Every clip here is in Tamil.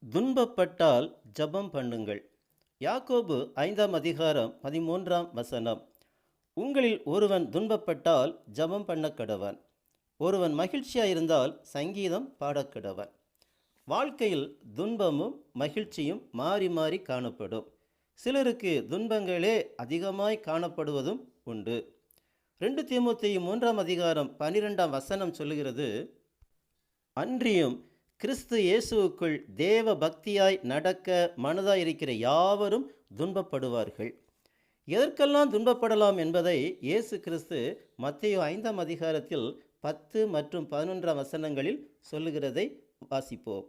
துன்பப்பட்டால் ஜெபம் பண்ணுங்கள். யாக்கோபு 5ஆம் அதிகாரம் 13ஆம் வசனம். உங்களில் ஒருவன் துன்பப்பட்டால் ஜெபம் பண்ணக்கடவன். ஒருவன் மகிழ்ச்சியாயிருந்தால் சங்கீதம் பாடக்கடவன். வாழ்க்கையில் துன்பமும் மகிழ்ச்சியும் மாறி மாறி காணப்படும். சிலருக்கு துன்பங்களே அதிகமாய் காணப்படுவதும் உண்டு. 2 தீமோத்தேயு 3ஆம் அதிகாரம் 12ஆம் வசனம் சொல்லுகிறது, அன்றியும் கிறிஸ்து இயேசுவுக்குள் தேவ பக்தியாய் நடக்க மனதாயிருக்கிற யாவரும் துன்பப்படுவார்கள். எதற்கெல்லாம் துன்பப்படலாம் என்பதை இயேசு கிறிஸ்து மத்தேயு 5ஆம் அதிகாரத்தில் 10 மற்றும் 11ஆம் வசனங்களில் சொல்லுகிறதை வாசிப்போம்.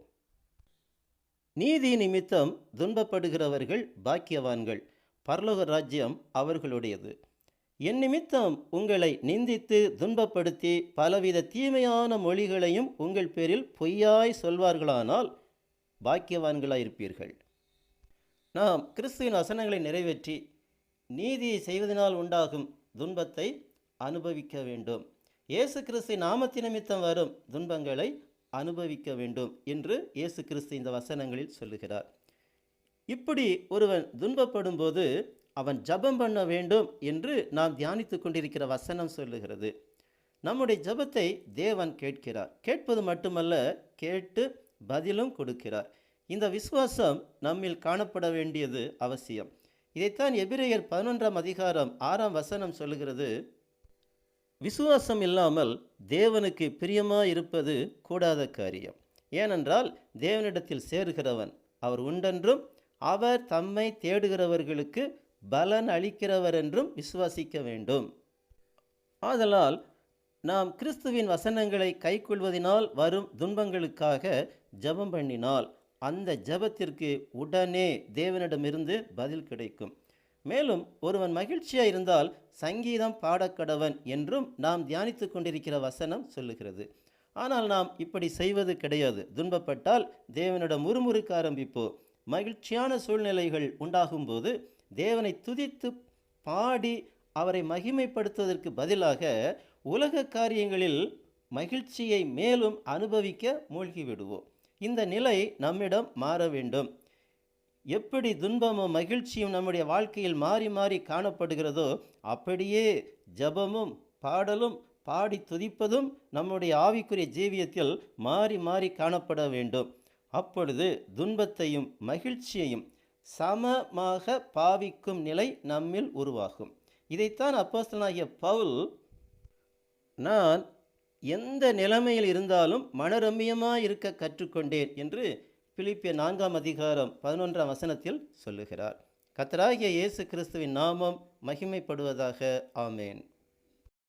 நீதி நிமித்தம் துன்பப்படுகிறவர்கள் பாக்கியவான்கள், பரலோக ராஜ்யம் அவர்களுடையது. என் நிமித்தம் உங்களை நிந்தித்து துன்பப்படுத்தி பலவித தீமையான மொழிகளையும் உங்கள் பேரில் பொய்யாய் சொல்வார்களானால் பாக்கியவான்களாயிருப்பீர்கள். நாம் கிறிஸ்துவின் வசனங்களை நிறைவேற்றி நீதியை செய்வதனால் உண்டாகும் துன்பத்தை அனுபவிக்க வேண்டும். இயேசு கிறிஸ்து நாமத்து நிமித்தம் வரும் துன்பங்களை அனுபவிக்க வேண்டும் என்று இயேசு கிறிஸ்து இந்த வசனங்களில் சொல்லுகிறார். இப்படி ஒருவன் துன்பப்படும் போது அவன் ஜெபம் பண்ண வேண்டும் என்று நாம் தியானித்து கொண்டிருக்கிற வசனம் சொல்லுகிறது. நம்முடைய ஜெபத்தை தேவன் கேட்கிறார். கேட்பது மட்டுமல்ல, கேட்டு பதிலும் கொடுக்கிறார். இந்த விசுவாசம் நம்மில் காணப்பட வேண்டியது அவசியம். இதைத்தான் எபிரெயர் 11ஆம் அதிகாரம் 6ஆம் வசனம் சொல்லுகிறது, விசுவாசம் இல்லாமல் தேவனுக்கு பிரியமாயிருப்பது கூடாத காரியம். ஏனென்றால் தேவனிடத்தில் சேருகிறவன் அவர் உண்டென்றும் அவர் தம்மை தேடுகிறவர்களுக்கு பலன் அளிக்கிறவர் என்றும் விசுவாசிக்க வேண்டும். ஆதலால் நாம் கிறிஸ்துவின் வசனங்களை கைக்கொள்வதனால் வரும் துன்பங்களுக்காக ஜெபம் பண்ணினால் அந்த ஜெபத்திற்கு உடனே தேவனிடமிருந்து பதில் கிடைக்கும். மேலும் ஒருவன் மகிழ்ச்சியாக இருந்தால் சங்கீதம் பாடக்கடவன் என்றும் நாம் தியானித்து கொண்டிருக்கிற வசனம் சொல்லுகிறது. ஆனால் நாம் இப்படி செய்வது கிடையாது. துன்பப்பட்டால் தேவனிடம் முறுமுறுக்க ஆரம்பிப்போம். மகிழ்ச்சியான சூழ்நிலைகள் உண்டாகும்போது தேவனை துதித்து பாடி அவரை மகிமைப்படுத்துவதற்கு பதிலாக உலக காரியங்களில் மகிழ்ச்சியை மேலும் அனுபவிக்க மூழ்கிவிடுவோம். இந்த நிலை நம்மிடம் மாற வேண்டும். எப்படி துன்பமும் மகிழ்ச்சியும் நம்முடைய வாழ்க்கையில் மாறி மாறி காணப்படுகிறதோ அப்படியே ஜெபமும் பாடலும் பாடி துதிப்பதும் நம்முடைய ஆவிக்குரிய ஜீவியத்தில் மாறி மாறி காணப்பட வேண்டும். அப்பொழுது துன்பத்தையும் மகிழ்ச்சியையும் சமமாக பாவிக்கும் நிலை நம்மில் உருவாகும். இதைத்தான் அப்போஸ்தலனாகிய பவுல், நான் எந்த நிலைமையில் இருந்தாலும் மனரம்மியமாக இருக்க கற்றுக்கொண்டேன் என்று பிலிப்பியர் 4ஆம் அதிகாரம் 11ஆம் வசனத்தில் சொல்லுகிறார். கர்த்தராகிய இயேசு கிறிஸ்துவின் நாமம் மகிமைப்படுவதாக. ஆமேன்.